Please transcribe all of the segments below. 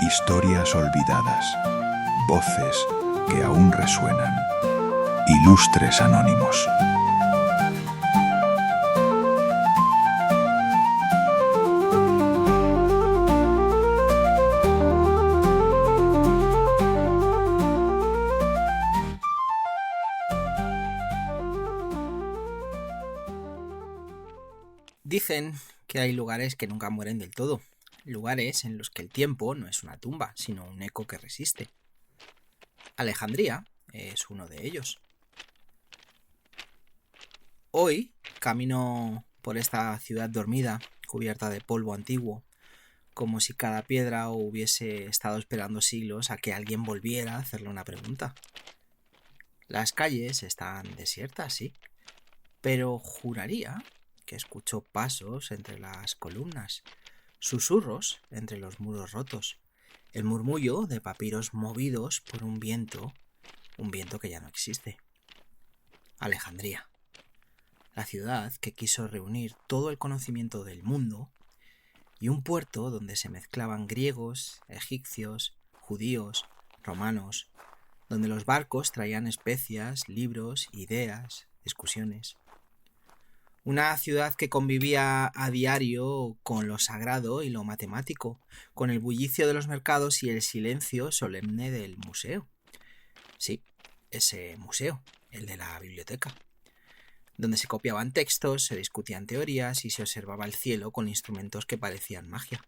Historias olvidadas, voces que aún resuenan, ilustres anónimos. Dicen que hay lugares que nunca mueren del todo, lugares en los que el tiempo no es una tumba, sino un eco que resiste. Alejandría es uno de ellos. Hoy camino por esta ciudad dormida, cubierta de polvo antiguo, como si cada piedra hubiese estado esperando siglos a que alguien volviera a hacerle una pregunta. Las calles están desiertas, sí, pero juraría que escucho pasos entre las columnas, susurros entre los muros rotos, el murmullo de papiros movidos por un viento que ya no existe. Alejandría, la ciudad que quiso reunir todo el conocimiento del mundo y un puerto donde se mezclaban griegos, egipcios, judíos, romanos, donde los barcos traían especias, libros, ideas, discusiones. Una ciudad que convivía a diario con lo sagrado y lo matemático, con el bullicio de los mercados y el silencio solemne del museo. Sí, ese museo, el de la biblioteca, donde se copiaban textos, se discutían teorías y se observaba el cielo con instrumentos que parecían magia.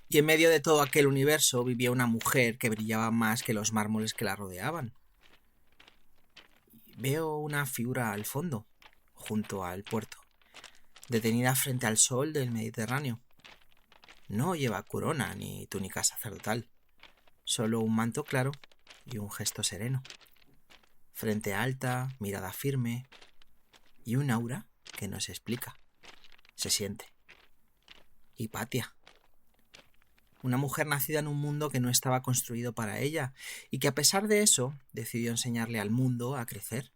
Y en medio de todo aquel universo vivía una mujer que brillaba más que los mármoles que la rodeaban. Veo una figura al fondo, junto al puerto, detenida frente al sol del Mediterráneo. No lleva corona ni túnica sacerdotal, solo un manto claro y un gesto sereno. Frente alta, mirada firme y un aura que no se explica, se siente. Hipatia, una mujer nacida en un mundo que no estaba construido para ella y que a pesar de eso decidió enseñarle al mundo a crecer.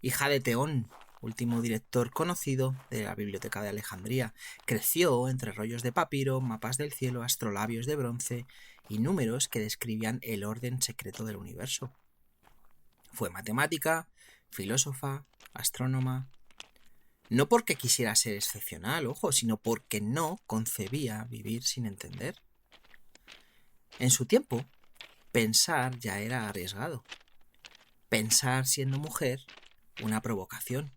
Hija de Teón, último director conocido de la Biblioteca de Alejandría, creció entre rollos de papiro, mapas del cielo, astrolabios de bronce y números que describían el orden secreto del universo. Fue matemática, filósofa, astrónoma. No porque quisiera ser excepcional, ojo, sino porque no concebía vivir sin entender. En su tiempo, pensar ya era arriesgado. Pensar siendo mujer, una provocación.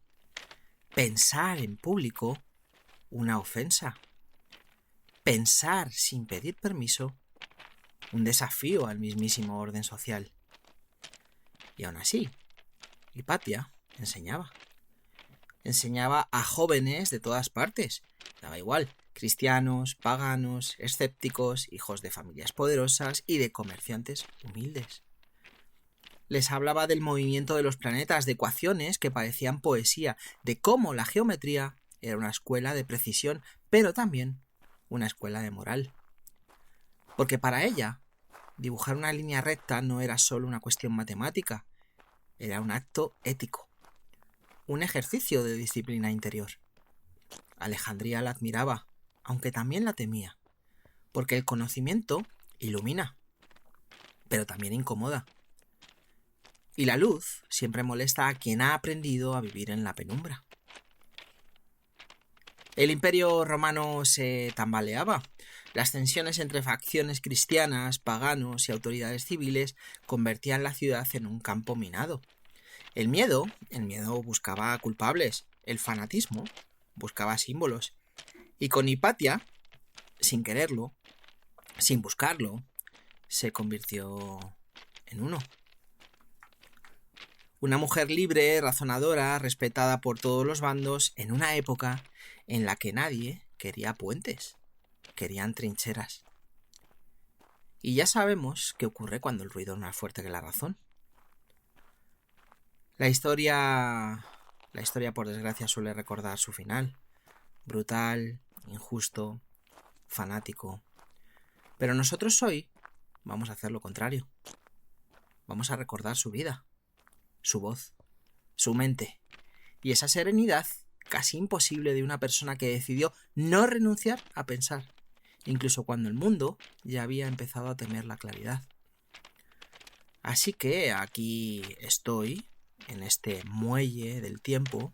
Pensar en público, una ofensa. Pensar sin pedir permiso, un desafío al mismísimo orden social. Y aún así, Hipatia enseñaba. Enseñaba a jóvenes de todas partes, daba igual, cristianos, paganos, escépticos, hijos de familias poderosas y de comerciantes humildes. Les hablaba del movimiento de los planetas, de ecuaciones que parecían poesía, de cómo la geometría era una escuela de precisión, pero también una escuela de moral. Porque para ella, dibujar una línea recta no era solo una cuestión matemática, era un acto ético, un ejercicio de disciplina interior. Alejandría la admiraba, aunque también la temía, porque el conocimiento ilumina, pero también incomoda. Y la luz siempre molesta a quien ha aprendido a vivir en la penumbra. El imperio romano se tambaleaba. Las tensiones entre facciones cristianas, paganos y autoridades civiles convertían la ciudad en un campo minado. El miedo buscaba culpables, el fanatismo buscaba símbolos. Y con Hipatia, sin quererlo, sin buscarlo, se convirtió en uno. Una mujer libre, razonadora, respetada por todos los bandos, en una época en la que nadie quería puentes, querían trincheras. Y ya sabemos qué ocurre cuando el ruido es más fuerte que la razón. La historia, por desgracia, suele recordar su final. Brutal, injusto, fanático. Pero nosotros hoy vamos a hacer lo contrario. Vamos a recordar su vida, su voz, su mente y esa serenidad casi imposible de una persona que decidió no renunciar a pensar incluso cuando el mundo ya había empezado a temer la claridad. Así que aquí estoy, en este muelle del tiempo,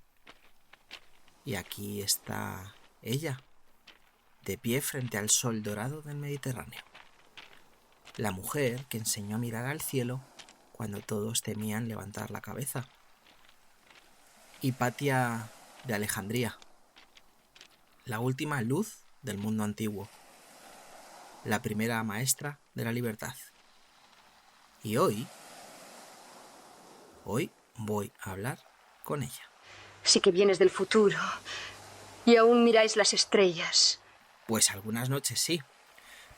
y aquí está ella, de pie frente al sol dorado del Mediterráneo. La mujer que enseñó a mirar al cielo cuando todos temían levantar la cabeza. Hipatia de Alejandría, la última luz del mundo antiguo, la primera maestra de la libertad. Y hoy voy a hablar con ella. Sí que vienes del futuro y aún miráis las estrellas. Pues algunas noches sí,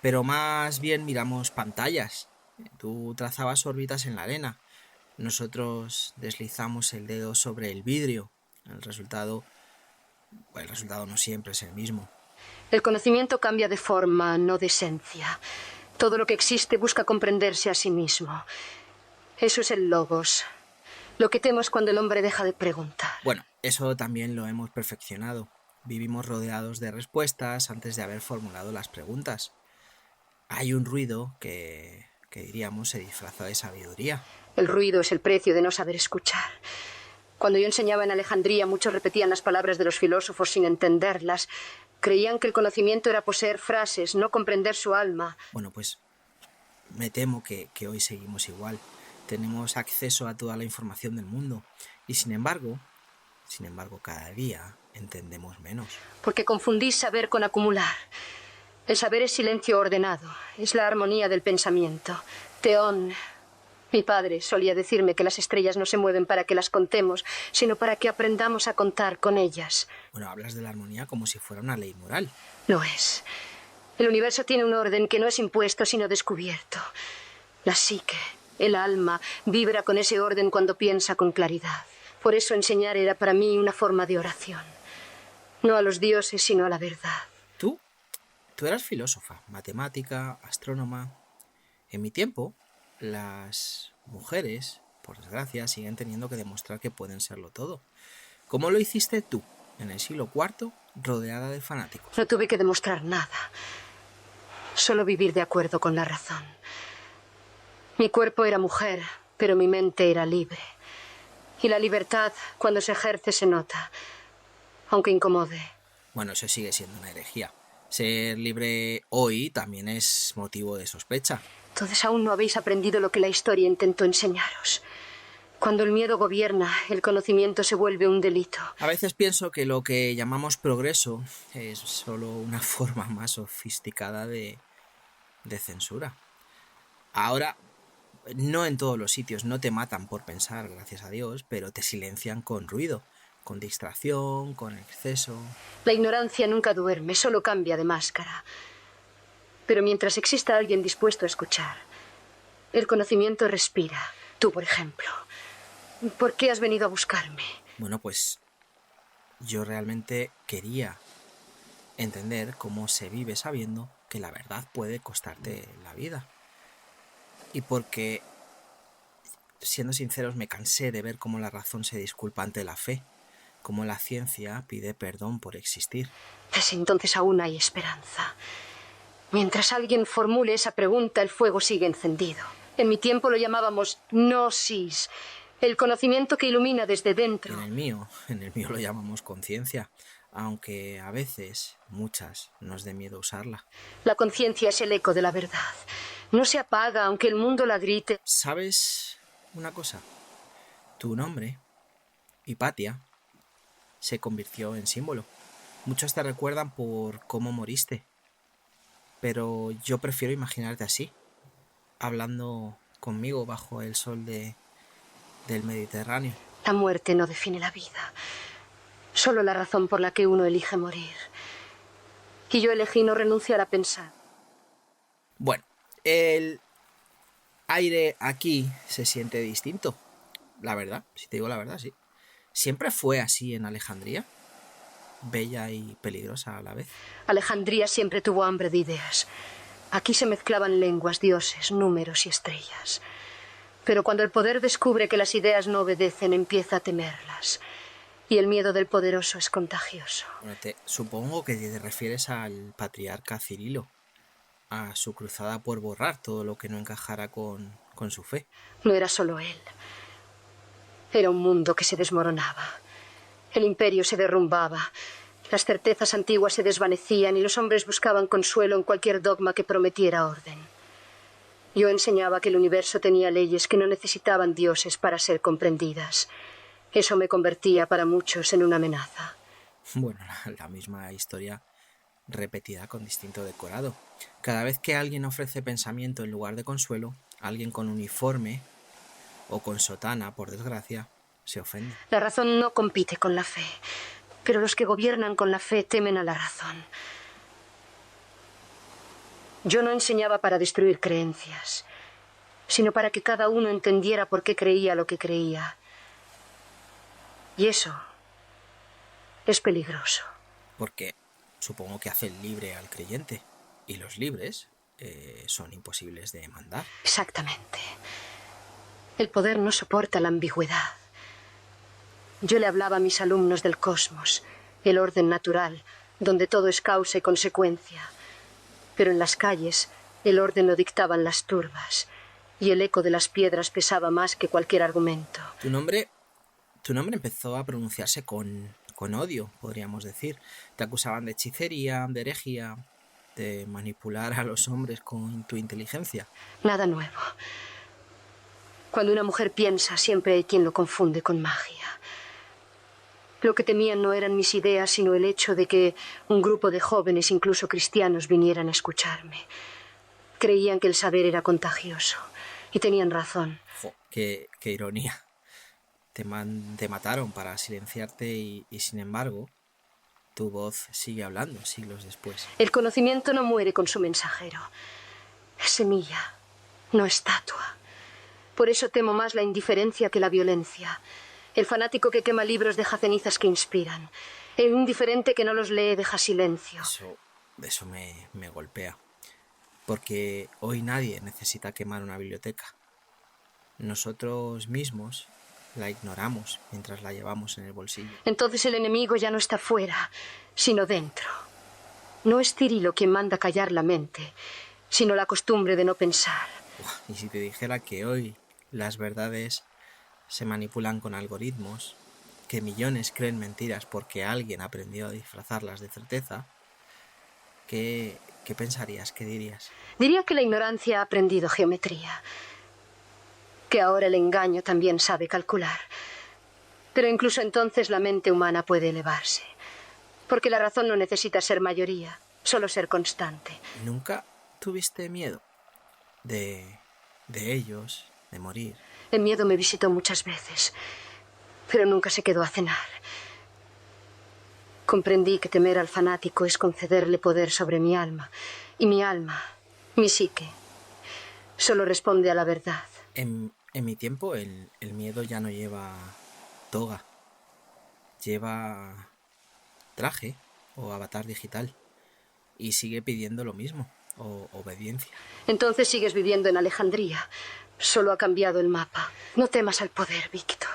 pero más bien miramos pantallas. Tú trazabas órbitas en la arena, nosotros deslizamos el dedo sobre el vidrio. El resultado no siempre es el mismo. El conocimiento cambia de forma, no de esencia. Todo lo que existe busca comprenderse a sí mismo. Eso es el logos. Lo que temo es cuando el hombre deja de preguntar. Bueno, eso también lo hemos perfeccionado. Vivimos rodeados de respuestas antes de haber formulado las preguntas. Hay un ruido que diríamos se disfraza de sabiduría. El ruido es el precio de no saber escuchar. Cuando yo enseñaba en Alejandría, muchos repetían las palabras de los filósofos sin entenderlas. Creían que el conocimiento era poseer frases, no comprender su alma. Bueno, pues me temo que hoy seguimos igual. Tenemos acceso a toda la información del mundo y sin embargo, cada día entendemos menos. Porque confundís saber con acumular. El saber es silencio ordenado, es la armonía del pensamiento. Teón. Mi padre solía decirme que las estrellas no se mueven para que las contemos, sino para que aprendamos a contar con ellas. Bueno, hablas de la armonía como si fuera una ley moral. Lo es. El universo tiene un orden que no es impuesto, sino descubierto. La psique, el alma, vibra con ese orden cuando piensa con claridad. Por eso enseñar era para mí una forma de oración. No a los dioses, sino a la verdad. Tú eras filósofa, matemática, astrónoma. En mi tiempo, las mujeres, por desgracia, siguen teniendo que demostrar que pueden serlo todo. ¿Cómo lo hiciste tú, en el siglo IV, rodeada de fanáticos? No tuve que demostrar nada. Solo vivir de acuerdo con la razón. Mi cuerpo era mujer, pero mi mente era libre. Y la libertad, cuando se ejerce, se nota, aunque incomode. Bueno, eso sigue siendo una herejía. Ser libre hoy también es motivo de sospecha. Entonces aún no habéis aprendido lo que la historia intentó enseñaros. Cuando el miedo gobierna, el conocimiento se vuelve un delito. A veces pienso que lo que llamamos progreso es solo una forma más sofisticada de censura. Ahora, no en todos los sitios, no te matan por pensar, gracias a Dios, pero te silencian con ruido, con distracción, con exceso. La ignorancia nunca duerme, solo cambia de máscara. Pero mientras exista alguien dispuesto a escuchar, el conocimiento respira. Tú, por ejemplo, ¿por qué has venido a buscarme? Bueno, pues yo realmente quería entender cómo se vive sabiendo que la verdad puede costarte la vida. Y porque, siendo sinceros, me cansé de ver cómo la razón se disculpa ante la fe, cómo la ciencia pide perdón por existir. Pues entonces aún hay esperanza. Mientras alguien formule esa pregunta, el fuego sigue encendido. En mi tiempo lo llamábamos gnosis, el conocimiento que ilumina desde dentro. En el mío lo llamamos conciencia, aunque a veces, muchas, nos dé miedo usarla. La conciencia es el eco de la verdad. No se apaga aunque el mundo la grite. ¿Sabes una cosa? Tu nombre, Hipatia, se convirtió en símbolo. Muchos te recuerdan por cómo moriste, pero yo prefiero imaginarte así, hablando conmigo bajo el sol del Mediterráneo. La muerte no define la vida, solo la razón por la que uno elige morir. Y yo elegí no renunciar a pensar. Bueno, el aire aquí se siente distinto, la verdad, si te digo la verdad, sí. ¿Siempre fue así en Alejandría? Bella y peligrosa a la vez. Alejandría siempre tuvo hambre de ideas. Aquí se mezclaban lenguas, dioses, números y estrellas. Pero cuando el poder descubre que las ideas no obedecen, empieza a temerlas. Y el miedo del poderoso es contagioso. Bueno, supongo que te refieres al patriarca Cirilo. a su cruzada por borrar todo lo que no encajara con su fe. No era solo él. Era un mundo que se desmoronaba. El imperio se derrumbaba. Las certezas antiguas se desvanecían y los hombres buscaban consuelo en cualquier dogma que prometiera orden. Yo enseñaba que el universo tenía leyes que no necesitaban dioses para ser comprendidas. Eso me convertía para muchos en una amenaza. Bueno, la misma historia repetida con distinto decorado. Cada vez que alguien ofrece pensamiento en lugar de consuelo, alguien con uniforme o con sotana, por desgracia, se ofende. La razón no compite con la fe, pero los que gobiernan con la fe temen a la razón. Yo no enseñaba para destruir creencias, sino para que cada uno entendiera por qué creía lo que creía. Y eso es peligroso. Porque supongo que hace libre al creyente, y los libres son imposibles de mandar. Exactamente. El poder no soporta la ambigüedad. Yo le hablaba a mis alumnos del cosmos, el orden natural, donde todo es causa y consecuencia. Pero en las calles, el orden lo dictaban las turbas, y el eco de las piedras pesaba más que cualquier argumento. Tu nombre empezó a pronunciarse con odio, podríamos decir. Te acusaban de hechicería, de herejía, de manipular a los hombres con tu inteligencia. Nada nuevo. Cuando una mujer piensa, siempre hay quien lo confunde con magia. Lo que temían no eran mis ideas, sino el hecho de que un grupo de jóvenes, incluso cristianos, vinieran a escucharme. Creían que el saber era contagioso. Y tenían razón. Jo, qué ironía. Te mataron para silenciarte y sin embargo, tu voz sigue hablando siglos después. El conocimiento no muere con su mensajero. Es semilla, no estatua. Por eso temo más la indiferencia que la violencia. El fanático que quema libros deja cenizas que inspiran. El indiferente que no los lee deja silencio. Eso me golpea. Porque hoy nadie necesita quemar una biblioteca. Nosotros mismos la ignoramos mientras la llevamos en el bolsillo. Entonces el enemigo ya no está fuera, sino dentro. No es Cirilo quien manda callar la mente, sino la costumbre de no pensar. Y si te dijera que hoy las verdades se manipulan con algoritmos, que millones creen mentiras porque alguien aprendió a disfrazarlas de certeza, ¿qué pensarías? ¿Qué dirías? Diría que la ignorancia ha aprendido geometría, que ahora el engaño también sabe calcular. Pero incluso entonces la mente humana puede elevarse, porque la razón no necesita ser mayoría, solo ser constante. ¿Nunca tuviste miedo de ellos, de morir? El miedo me visitó muchas veces, pero nunca se quedó a cenar. Comprendí que temer al fanático es concederle poder sobre mi alma, y mi alma, mi psique, solo responde a la verdad. En mi tiempo el miedo ya no lleva toga, lleva traje o avatar digital y sigue pidiendo lo mismo, obediencia. Entonces sigues viviendo en Alejandría. Solo ha cambiado el mapa. No temas al poder, Víctor.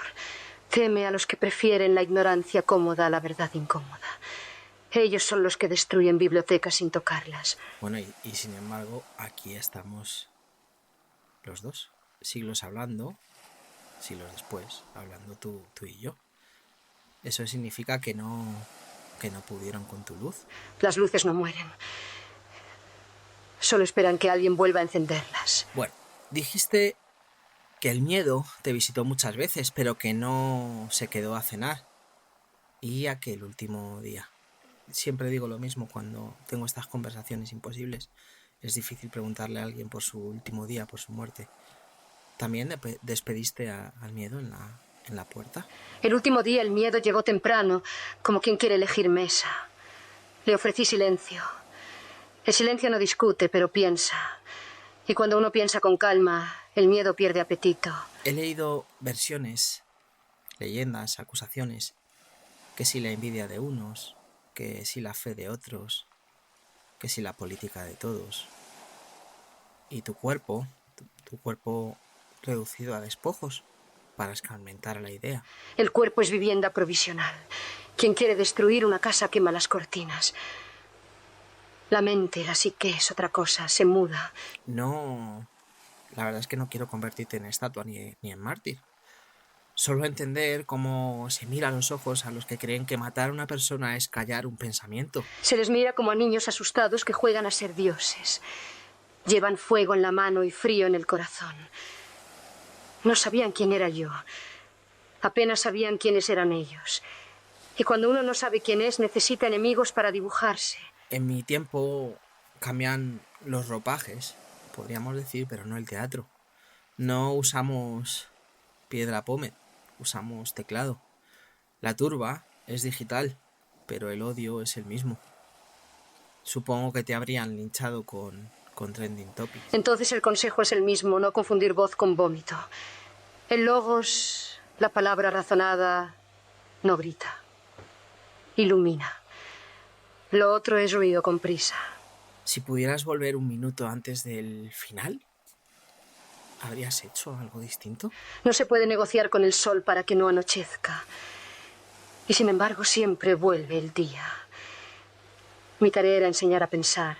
Teme a los que prefieren la ignorancia cómoda a la verdad incómoda. Ellos son los que destruyen bibliotecas sin tocarlas. Bueno, y sin embargo, aquí estamos los dos, siglos hablando, siglos después, hablando tú y yo. Eso significa que no pudieron con tu luz. Las luces no mueren. Solo esperan que alguien vuelva a encenderlas. Bueno, dijiste que el miedo te visitó muchas veces, pero que no se quedó a cenar. Y aquel último día. Siempre digo lo mismo cuando tengo estas conversaciones imposibles. Es difícil preguntarle a alguien por su último día, por su muerte. ¿También despediste al miedo en la puerta? El último día el miedo llegó temprano, como quien quiere elegir mesa. Le ofrecí silencio. El silencio no discute, pero piensa. Y cuando uno piensa con calma, el miedo pierde apetito. He leído versiones, leyendas, acusaciones, que si la envidia de unos, que si la fe de otros, que si la política de todos. Y tu cuerpo reducido a despojos para escarmentar la idea. El cuerpo es vivienda provisional. Quien quiere destruir una casa quema las cortinas. La mente, la psique es otra cosa, se muda. No, la verdad es que no quiero convertirte en estatua ni en mártir. Solo entender cómo se mira a los ojos a los que creen que matar a una persona es callar un pensamiento. Se les mira como a niños asustados que juegan a ser dioses. Llevan fuego en la mano y frío en el corazón. No sabían quién era yo. Apenas sabían quiénes eran ellos. Y cuando uno no sabe quién es, necesita enemigos para dibujarse. En mi tiempo cambian los ropajes, podríamos decir, pero no el teatro. No usamos piedra pómez, usamos teclado. La turba es digital, pero el odio es el mismo. Supongo que te habrían linchado con Trending Topics. Entonces el consejo es el mismo, no confundir voz con vómito. El logos, la palabra razonada, no grita. Ilumina. Lo otro es ruido con prisa. Si pudieras volver un minuto antes del final, ¿habrías hecho algo distinto? No se puede negociar con el sol para que no anochezca. Y sin embargo siempre vuelve el día. Mi tarea era enseñar a pensar.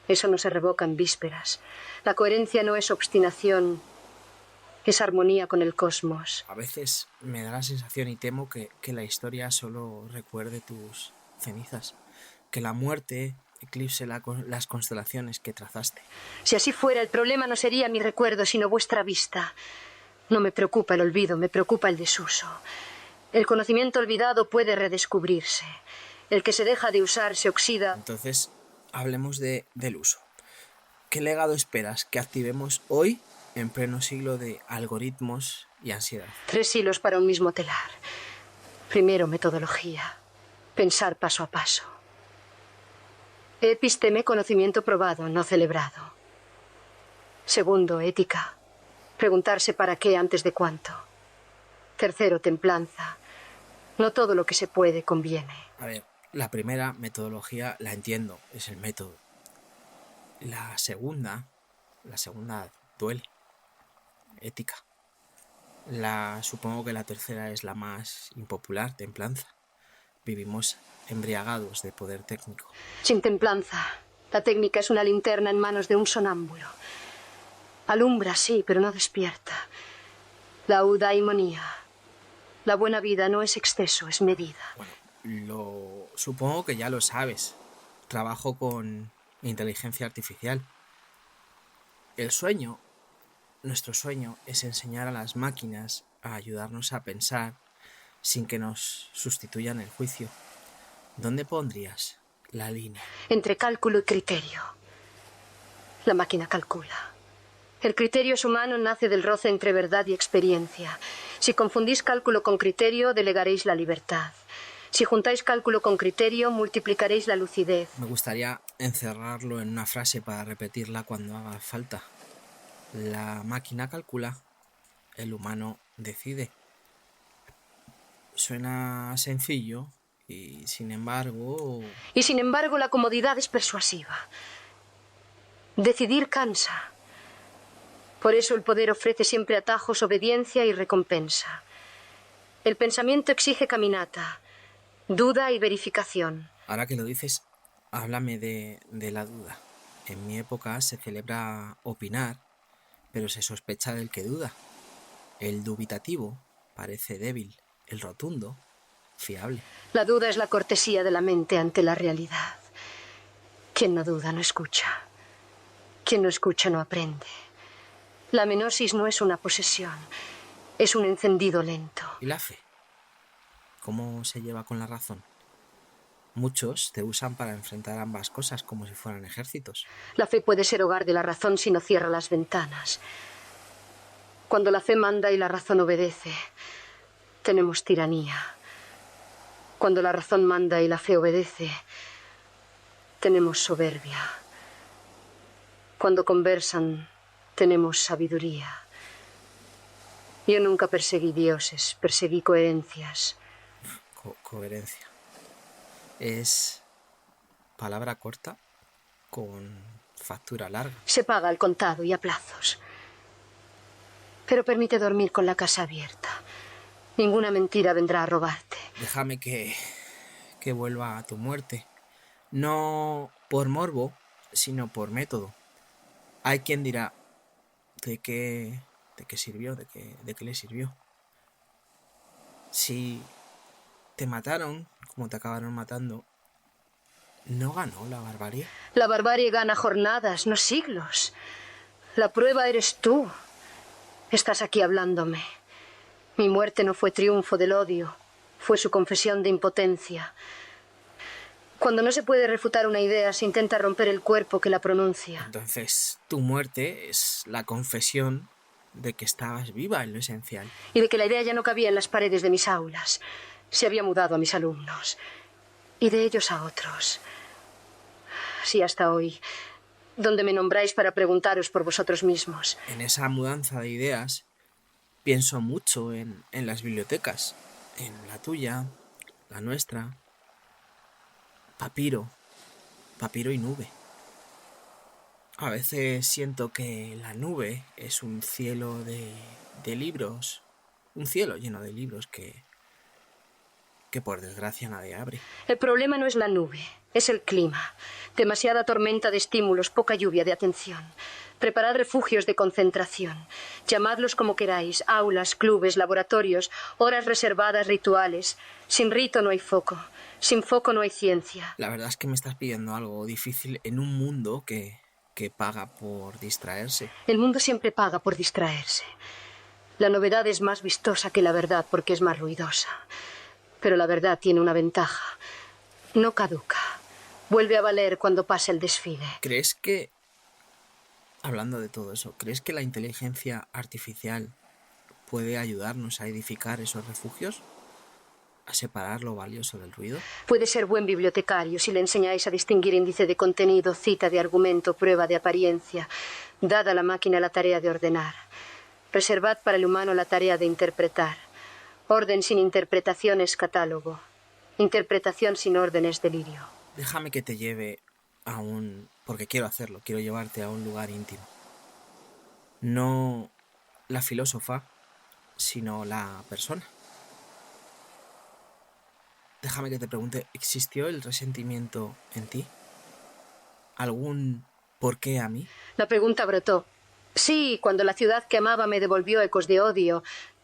Eso no se revoca en vísperas. La coherencia no es obstinación, es armonía con el cosmos. A veces me da la sensación y temo que la historia solo recuerde tus cenizas, que la muerte eclipse las constelaciones que trazaste. Si así fuera, el problema no sería mi recuerdo, sino vuestra vista. No me preocupa el olvido, me preocupa el desuso. El conocimiento olvidado puede redescubrirse. El que se deja de usar se oxida. Entonces, hablemos del uso. ¿Qué legado esperas que activemos hoy en pleno siglo de algoritmos y ansiedad? 3 hilos para un mismo telar. Primero, metodología. Pensar paso a paso. Episteme, conocimiento probado, no celebrado. Segundo, ética. Preguntarse para qué antes de cuánto. Tercero, templanza. No todo lo que se puede conviene. A ver, la primera, metodología, la entiendo, es el método. La segunda duele. Ética. Supongo que la tercera es la más impopular, templanza. Vivimos embriagados de poder técnico. Sin templanza, la técnica es una linterna en manos de un sonámbulo. Alumbra, sí, pero no despierta. La eudaimonía. La buena vida no es exceso, es medida. Bueno, supongo que ya lo sabes. Trabajo con inteligencia artificial. Nuestro sueño es enseñar a las máquinas a ayudarnos a pensar sin que nos sustituyan el juicio. ¿Dónde pondrías la línea? Entre cálculo y criterio. La máquina calcula. El criterio es humano, nace del roce entre verdad y experiencia. Si confundís cálculo con criterio, delegaréis la libertad. Si juntáis cálculo con criterio, multiplicaréis la lucidez. Me gustaría encerrarlo en una frase para repetirla cuando haga falta. La máquina calcula, el humano decide. Suena sencillo y sin embargo... la comodidad es persuasiva. Decidir cansa. Por eso el poder ofrece siempre atajos, obediencia y recompensa. El pensamiento exige caminata, duda y verificación. Ahora que lo dices, háblame de la duda. En mi época se celebra opinar, pero se sospecha del que duda. El dubitativo parece débil, el rotundo, fiable. La duda es la cortesía de la mente ante la realidad. Quien no duda no escucha. Quien no escucha no aprende. La menosis no es una posesión, es un encendido lento. ¿Y la fe? ¿Cómo se lleva con la razón? Muchos te usan para enfrentar ambas cosas como si fueran ejércitos. La fe puede ser hogar de la razón si no cierra las ventanas. Cuando la fe manda y la razón obedece, tenemos tiranía. Cuando la razón manda y la fe obedece, tenemos soberbia. Cuando conversan, tenemos sabiduría. Yo nunca perseguí dioses, perseguí coherencias. Coherencia. Es palabra corta con factura larga. Se paga al contado y a plazos. Pero permite dormir con la casa abierta. Ninguna mentira vendrá a robarte. Déjame que vuelva a tu muerte. No por morbo, sino por método. Hay quien dirá, ¿de qué sirvió? ¿De qué le sirvió? Si te mataron, como te acabaron matando, ¿no ganó la barbarie? La barbarie gana jornadas, no siglos. La prueba eres tú. Estás aquí hablándome. Mi muerte no fue triunfo del odio, fue su confesión de impotencia. Cuando no se puede refutar una idea, se intenta romper el cuerpo que la pronuncia. Entonces, tu muerte es la confesión de que estabas viva en lo esencial. Y de que la idea ya no cabía en las paredes de mis aulas. Se había mudado a mis alumnos. Y de ellos a otros. Sí, hasta hoy, donde me nombráis para preguntaros por vosotros mismos. En esa mudanza de ideas, pienso mucho en las bibliotecas. En la tuya, la nuestra. Papiro y nube. A veces siento que la nube es un cielo de libros, un cielo lleno de libros que por desgracia nadie abre. El problema no es la nube, es el clima. Demasiada tormenta de estímulos, poca lluvia de atención. Preparad refugios de concentración. Llamadlos como queráis, aulas, clubes, laboratorios, horas reservadas, rituales. Sin rito no hay foco. Sin foco no hay ciencia. La verdad es que me estás pidiendo algo difícil en un mundo que paga por distraerse. El mundo siempre paga por distraerse. La novedad es más vistosa que la verdad porque es más ruidosa. Pero la verdad tiene una ventaja. No caduca. Vuelve a valer cuando pase el desfile. ¿Crees que, hablando de todo eso, crees que la inteligencia artificial puede ayudarnos a edificar esos refugios? ¿A separar lo valioso del ruido? Puede ser buen bibliotecario si le enseñáis a distinguir índice de contenido, cita de argumento, prueba de apariencia. Dad a la máquina la tarea de ordenar. Reservad para el humano la tarea de interpretar. Orden sin interpretación es catálogo. Interpretación sin orden es delirio. Déjame que te lleve a porque quiero hacerlo, quiero llevarte a un lugar íntimo. No la filósofa, sino la persona. Déjame que te pregunte, ¿existió el resentimiento en ti? ¿Algún por qué a mí? La pregunta brotó. Sí, cuando la ciudad que amaba me devolvió ecos de odio,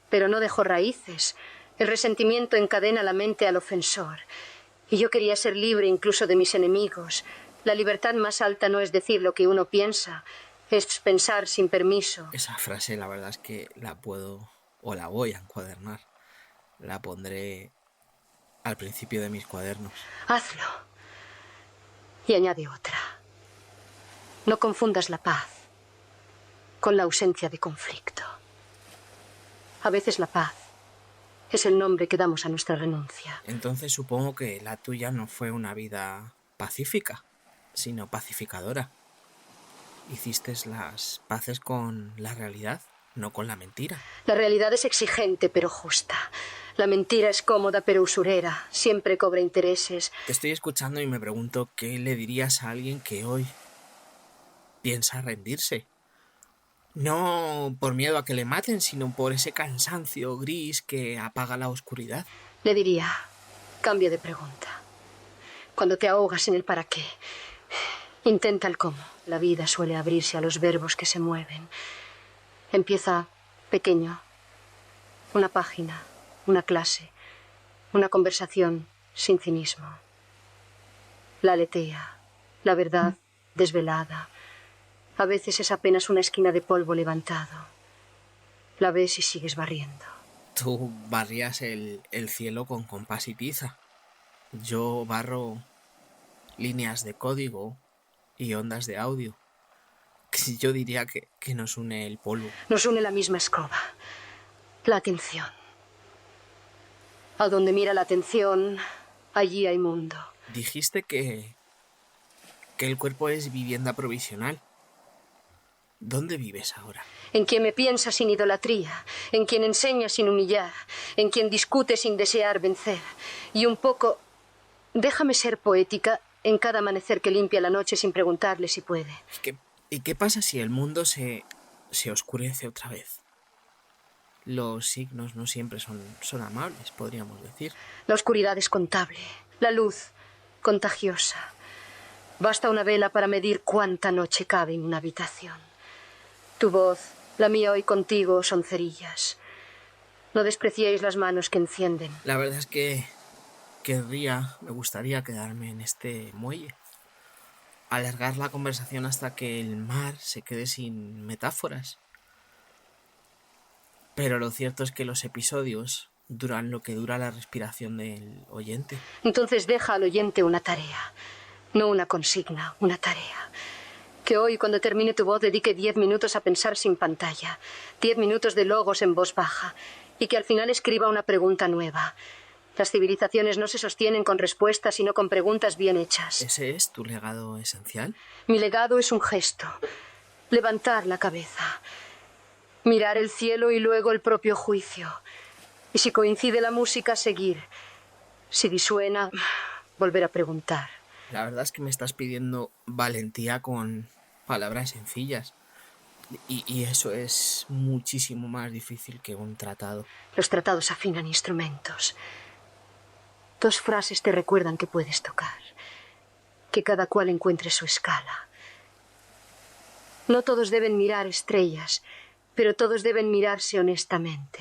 pero no dejó raíces. El resentimiento encadena la mente al ofensor. Y yo quería ser libre incluso de mis enemigos. La libertad más alta no es decir lo que uno piensa, es pensar sin permiso. Esa frase la verdad es que la puedo o la voy a encuadernar. La pondré al principio de mis cuadernos. Hazlo. Y añade otra. No confundas la paz con la ausencia de conflicto. A veces la paz es el nombre que damos a nuestra renuncia. Entonces supongo que la tuya no fue una vida pacífica, sino pacificadora. Hiciste las paces con la realidad, no con la mentira. La realidad es exigente pero justa. La mentira es cómoda pero usurera. Siempre cobra intereses. Te estoy escuchando y me pregunto qué le dirías a alguien que hoy piensa rendirse. No por miedo a que le maten, sino por ese cansancio gris que apaga la oscuridad. Le diría, cambia de pregunta. Cuando te ahogas en el para qué, intenta el cómo. La vida suele abrirse a los verbos que se mueven. Empieza pequeño. Una página, una clase, una conversación sin cinismo. La aletea, la verdad desvelada. A veces es apenas una esquina de polvo levantado. La ves y sigues barriendo. Tú barrías el cielo con compás y tiza. Yo barro líneas de código y ondas de audio. Yo diría que nos une el polvo. Nos une la misma escoba. La atención. A donde mira la atención, allí hay mundo. Dijiste que el cuerpo es vivienda provisional. ¿Dónde vives ahora? En quien me piensa sin idolatría, en quien enseña sin humillar, en quien discute sin desear vencer. Y un poco, déjame ser poética, en cada amanecer que limpia la noche sin preguntarle si puede. ¿Y qué pasa si el mundo se oscurece otra vez? Los signos no siempre son amables, podríamos decir. La oscuridad es contable, la luz contagiosa. Basta una vela para medir cuánta noche cabe en una habitación. Tu voz, la mía hoy contigo, son cerillas. No despreciéis las manos que encienden. La verdad es que me gustaría quedarme en este muelle. Alargar la conversación hasta que el mar se quede sin metáforas. Pero lo cierto es que los episodios duran lo que dura la respiración del oyente. Entonces deja al oyente una tarea. No una consigna, una tarea. Que hoy, cuando termine tu voz, dedique 10 minutos a pensar sin pantalla. 10 minutos de logos en voz baja. Y que al final escriba una pregunta nueva. Las civilizaciones no se sostienen con respuestas, sino con preguntas bien hechas. ¿Ese es tu legado esencial? Mi legado es un gesto. Levantar la cabeza. Mirar el cielo y luego el propio juicio. Y si coincide la música, seguir. Si disuena, volver a preguntar. La verdad es que me estás pidiendo valentía con palabras sencillas. Y eso es muchísimo más difícil que un tratado. Los tratados afinan instrumentos. 2 frases te recuerdan que puedes tocar. Que cada cual encuentre su escala. No todos deben mirar estrellas, pero todos deben mirarse honestamente.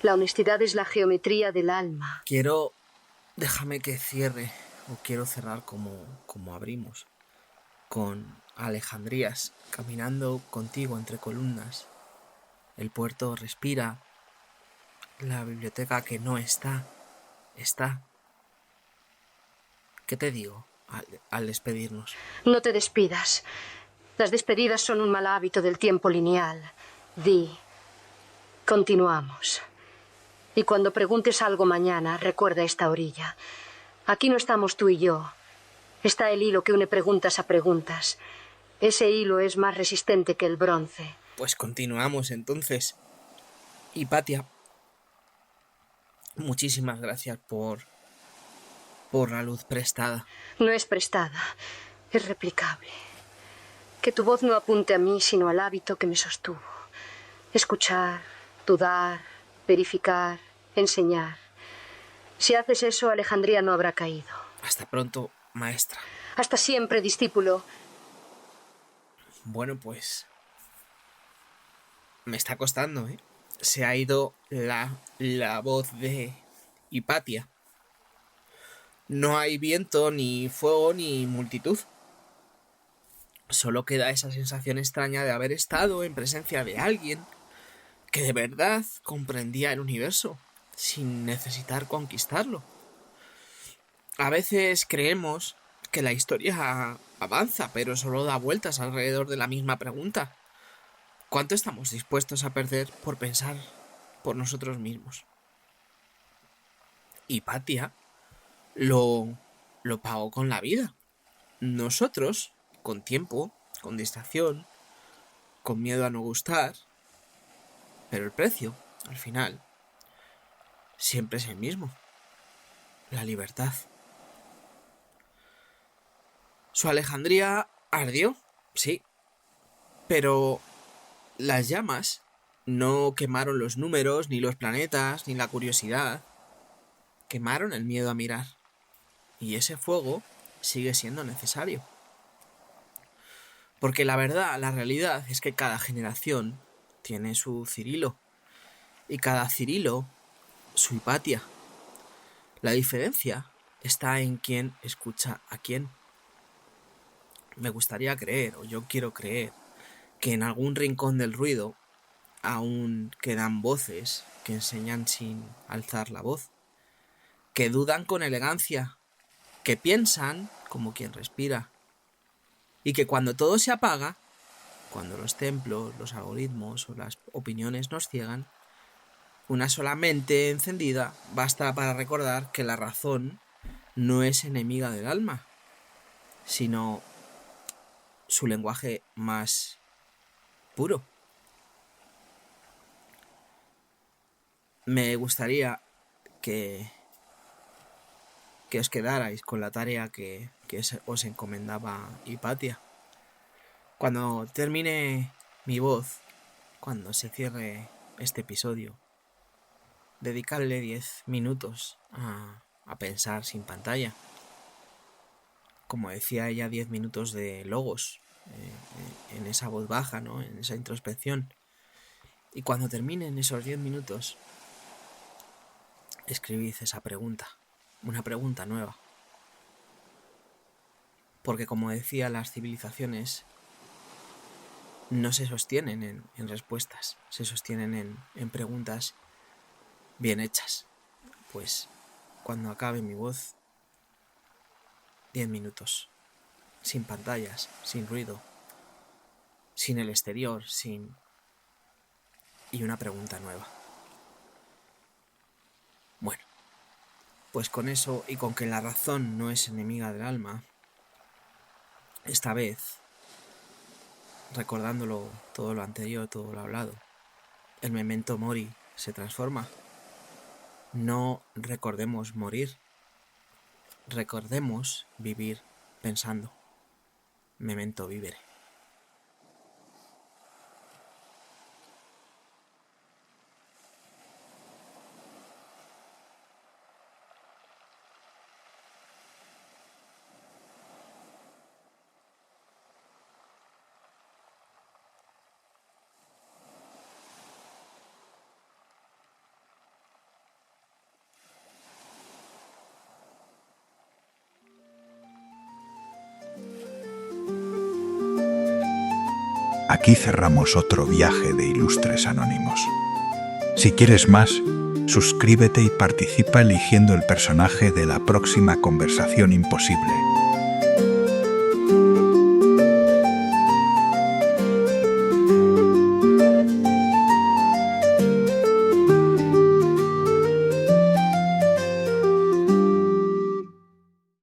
La honestidad es la geometría del alma. Déjame que cierre, o quiero cerrar como abrimos, con Alejandrías, caminando contigo entre columnas. El puerto respira, la biblioteca que no está. ¿Qué te digo al despedirnos? No te despidas. Las despedidas son un mal hábito del tiempo lineal. Di, continuamos. Y cuando preguntes algo mañana, recuerda esta orilla. Aquí no estamos tú y yo. Está el hilo que une preguntas a preguntas. Ese hilo es más resistente que el bronce. Pues continuamos entonces. Hipatia, muchísimas gracias por la luz prestada. No es prestada, es replicable. Que tu voz no apunte a mí, sino al hábito que me sostuvo. Escuchar, dudar, verificar, enseñar. Si haces eso, Alejandría no habrá caído. Hasta pronto, maestra. Hasta siempre, discípulo. Bueno, pues me está costando, ¿eh? Se ha ido la voz de Hipatia. No hay viento, ni fuego, ni multitud. Solo queda esa sensación extraña de haber estado en presencia de alguien que de verdad comprendía el universo, sin necesitar conquistarlo. A veces creemos que la historia avanza, pero solo da vueltas alrededor de la misma pregunta. ¿Cuánto estamos dispuestos a perder por pensar por nosotros mismos? Hipatia lo pagó con la vida. Nosotros, con tiempo, con distracción, con miedo a no gustar, pero el precio, al final, siempre es el mismo: la libertad. Su Alejandría ardió, sí, pero las llamas no quemaron los números, ni los planetas, ni la curiosidad. Quemaron el miedo a mirar. Y ese fuego sigue siendo necesario. Porque la verdad, la realidad es que cada generación tiene su Cirilo. Y cada Cirilo su Hipatia. La diferencia está en quién escucha a quién. Me gustaría creer, o yo quiero creer, que en algún rincón del ruido aún quedan voces que enseñan sin alzar la voz, que dudan con elegancia, que piensan como quien respira, y que cuando todo se apaga, cuando los templos, los algoritmos o las opiniones nos ciegan, una sola mente encendida basta para recordar que la razón no es enemiga del alma, sino su lenguaje más puro. Me gustaría que os quedarais con la tarea que os encomendaba Hipatia. Cuando termine mi voz, cuando se cierre este episodio, dedicarle 10 minutos a pensar sin pantalla. como decía ella, 10 minutos de logos, en esa voz baja, ¿no? En esa introspección. Y cuando terminen esos 10 minutos, escribid esa pregunta, una pregunta nueva. Porque como decía, las civilizaciones no se sostienen en respuestas, se sostienen en preguntas bien hechas. Pues cuando acabe mi voz, 10 minutos, sin pantallas, sin ruido, sin el exterior, y una pregunta nueva. Bueno, pues con eso y con que la razón no es enemiga del alma, esta vez, recordándolo todo lo anterior, todo lo hablado, el memento mori se transforma. No recordemos morir, recordemos vivir pensando. Memento vivere. Aquí cerramos otro viaje de Ilustres Anónimos. Si quieres más, suscríbete y participa eligiendo el personaje de la próxima conversación imposible.